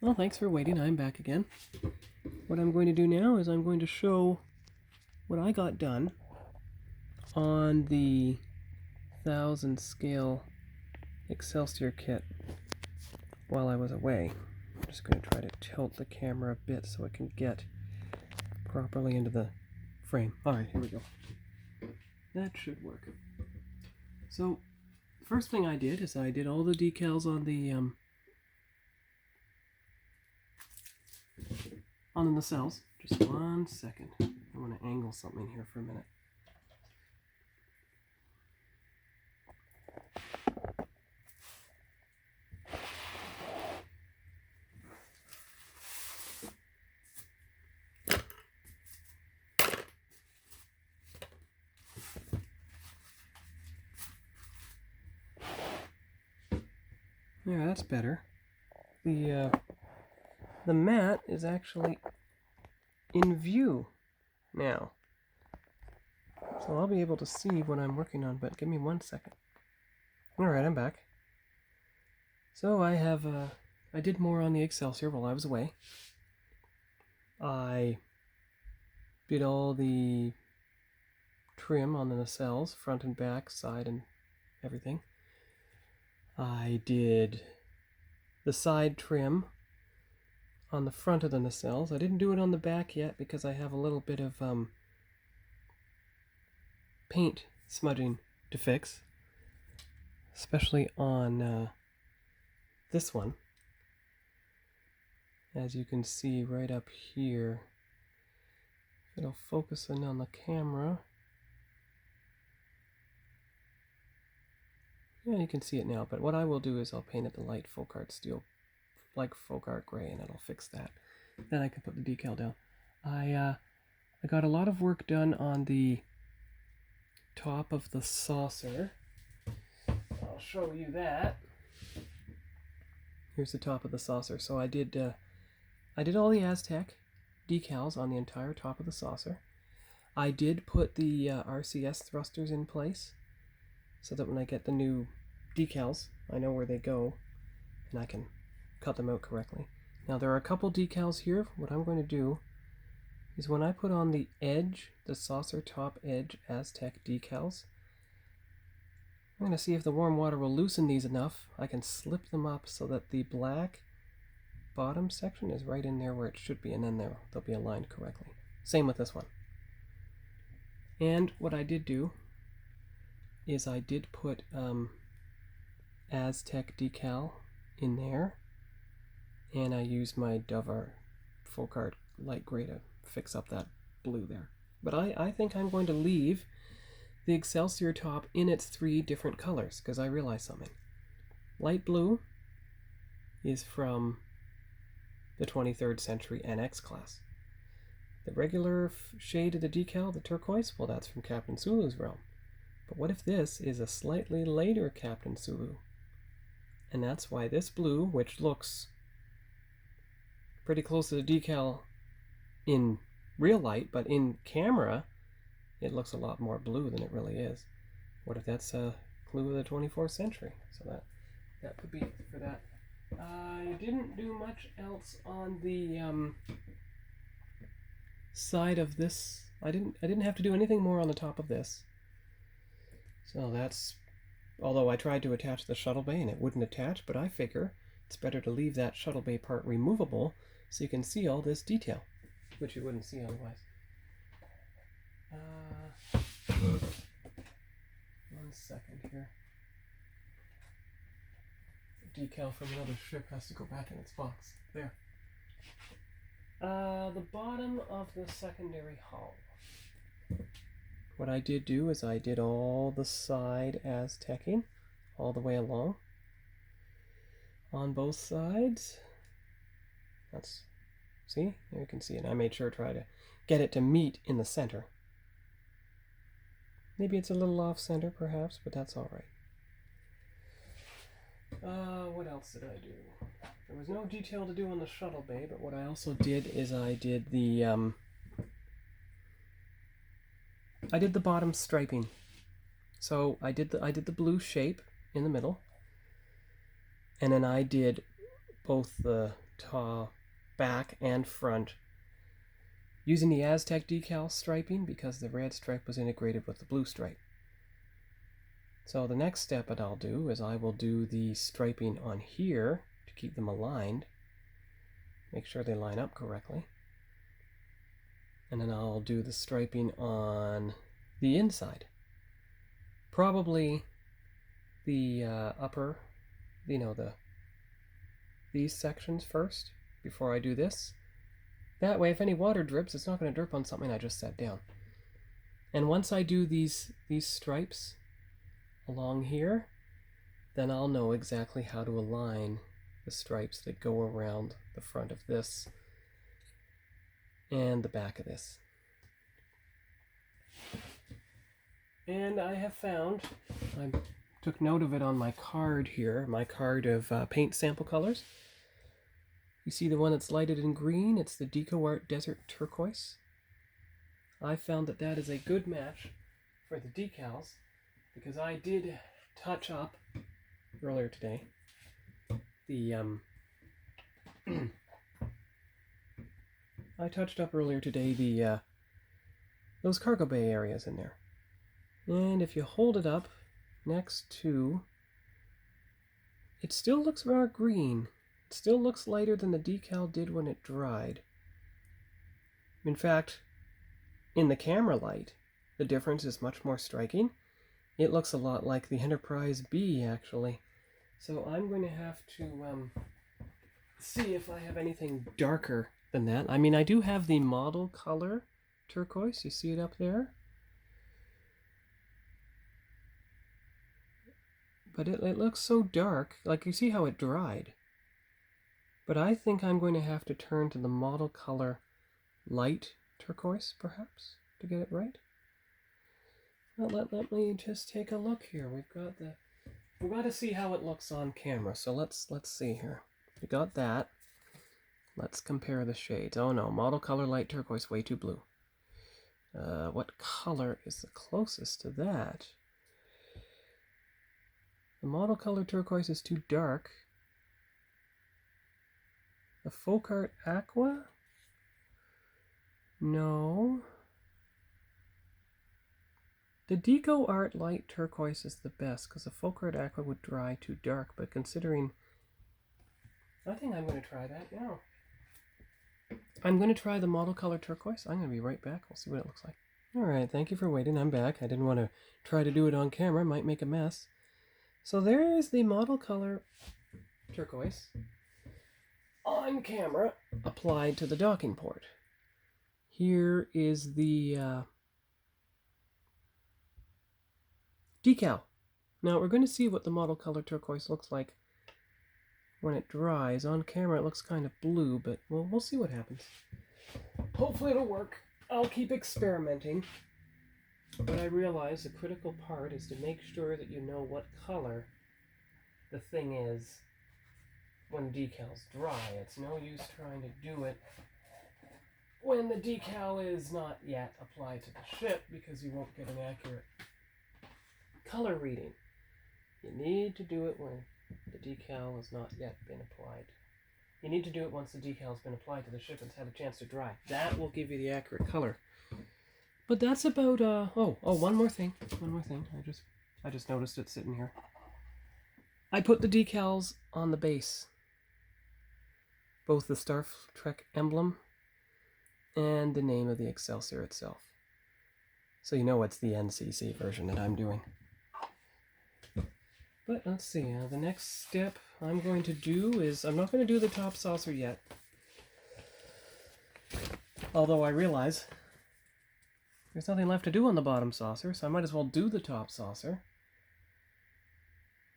Well, thanks for waiting. I'm back again. What I'm going to do now is I'm going to show what I got done on the 1000 scale Excelsior kit while I was away. I'm just going to try to tilt the camera a bit so it can get properly into the frame. Alright, here we go. That should work. So, first thing I did is I did all the decals on the nacelles. Just 1 second. I want to angle something here for a minute. Yeah, that's better. The mat is actually in view now. So I'll be able to see what I'm working on, but give me 1 second. Alright, I'm back. So I did more on the Excelsior while I was away. I did all the trim on the nacelles, front and back, side and everything. I did the side trim on the front of the nacelles. I didn't do it on the back yet because I have a little bit of paint smudging to fix, especially on this one. As you can see right up here, it'll focus in on the camera. Yeah, you can see it now, but what I will do is I'll paint it the light folk art steel, like folk art gray, and it'll fix that. Then I can put the decal down. I got a lot of work done on the top of the saucer. I'll show you that. Here's the top of the saucer. So I did all the Aztec decals on the entire top of the saucer. I did put the RCS thrusters in place so that when I get the new decals, I know where they go and I can cut them out correctly. Now there are a couple decals here. What I'm going to do is when I put on the edge, the saucer top edge Aztec decals, I'm going to see if the warm water will loosen these enough. I can slip them up so that the black bottom section is right in there where it should be, and then they'll be aligned correctly. Same with this one. And what I did do is I did put Aztec decal in there, and I used my Dover folk art light gray to fix up that blue there. But I think I'm going to leave the Excelsior top in its 3 different colors, because I realized something. Light blue is from the 23rd century NX class. The regular shade of the decal, the turquoise, well, that's from Captain Sulu's realm. But what if this is a slightly later Captain Sulu? And that's why this blue, which looks pretty close to the decal in real light, but in camera, it looks a lot more blue than it really is. What if that's a clue of the 24th century? So that could be for that. I didn't do much else on the side of this. I didn't have to do anything more on the top of this. So that's, although I tried to attach the shuttle bay and it wouldn't attach, but I figure it's better to leave that shuttle bay part removable so you can see all this detail, which you wouldn't see otherwise. 1 second here. The decal from another ship has to go back in its box. There. The bottom of the secondary hull. What I did do is I did all the side Aztecing all the way along on both sides. See, there you can see it. I made sure to try to get it to meet in the center. Maybe it's a little off center perhaps, but that's all right. What else did I do? There was no detail to do on the shuttle bay, but what I also did is I did the bottom striping. So I did the blue shape in the middle, and then I did both the back and front using the Aztec Decal striping because the red stripe was integrated with the blue stripe. So the next step that I'll do is I will do the striping on here to keep them aligned, make sure they line up correctly, and then I'll do the striping on the inside. Probably the upper, these sections first before I do this. That way, if any water drips, it's not going to drip on something I just set down. And once I do these stripes along here, then I'll know exactly how to align the stripes that go around the front of this and the back of this. And I have found, I took note of it on my card here, my card of paint sample colors. You see the one that's lighted in green? It's the DecoArt Desert Turquoise. I found that that is a good match for the decals because I did touch up earlier today the those cargo bay areas in there. And if you hold it up next to, it still looks rather green. It still looks lighter than the decal did when it dried. In fact, in the camera light, the difference is much more striking. It looks a lot like the Enterprise B, actually. So I'm going to have to see if I have anything darker than that. I mean, I do have the model color turquoise. You see it up there? But it looks so dark. Like, you see how it dried. But I think I'm going to have to turn to the model color light turquoise, perhaps, to get it right. Well, let me just take a look here. We've got to see how it looks on camera. So let's see here. We got that. Let's compare the shades. Oh no, model color light turquoise, way too blue. What color is the closest to that? The model color turquoise is too dark. The Folk Art Aqua? No. The DecoArt Light Turquoise is the best because the Folk Art Aqua would dry too dark, but considering... I think I'm going to try that now. I'm going to try the model color turquoise. I'm going to be right back. We'll see what it looks like. Alright, thank you for waiting. I'm back. I didn't want to try to do it on camera. Might make a mess. So there is the model color turquoise on camera applied to the docking port. Here is the decal. Now we're going to see what the model color turquoise looks like when it dries. On camera it looks kind of blue, but we'll see what happens. Hopefully it'll work. I'll keep experimenting. But I realize the critical part is to make sure that you know what color the thing is when the decal's dry. It's no use trying to do it when the decal is not yet applied to the ship because you won't get an accurate color reading. You need to do it when the decal has not yet been applied. You need to do it once the decal has been applied to the ship and it's had a chance to dry. That will give you the accurate color. But that's about, one more thing. I just noticed it sitting here. I put the decals on the base. Both the Star Trek emblem and the name of the Excelsior itself. So you know it's the NCC version that I'm doing. But let's see, the next step I'm going to do is, I'm not going to do the top saucer yet. Although I realize there's nothing left to do on the bottom saucer, so I might as well do the top saucer.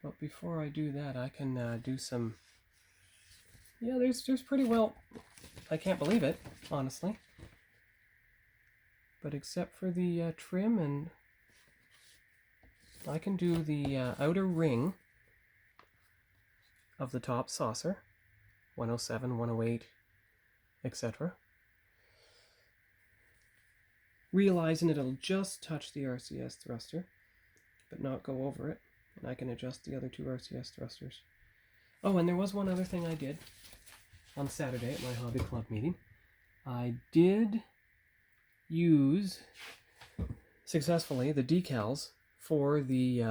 But before I do that, I can do some... Yeah, there's pretty well... I can't believe it, honestly. But except for the trim, and I can do the outer ring of the top saucer, 107, 108, etc. Realizing it'll just touch the RCS thruster, but not go over it. And I can adjust the other two RCS thrusters. Oh, and there was one other thing I did. on Saturday at my hobby club meeting, I did use successfully the decals for the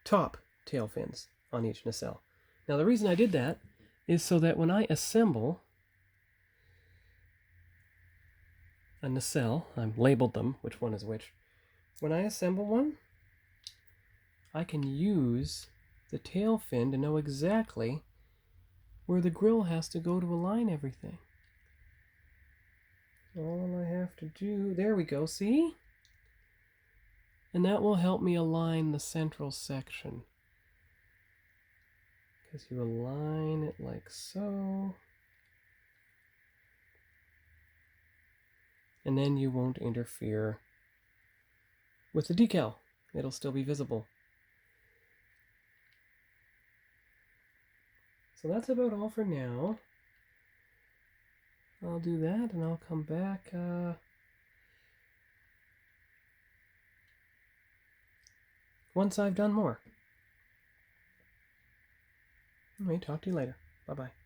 top tail fins on each nacelle. Now the reason I did that is so that when I assemble a nacelle, I've labeled them, which one is which. When I assemble one, I can use the tail fin to know exactly where the grill has to go to align everything. All I have to do, there we go, see? And that will help me align the central section. Because you align it like so. And then you won't interfere with the decal. It'll still be visible. So that's about all for now. I'll do that and I'll come back once I've done more. Anyway, talk to you later. Bye-bye.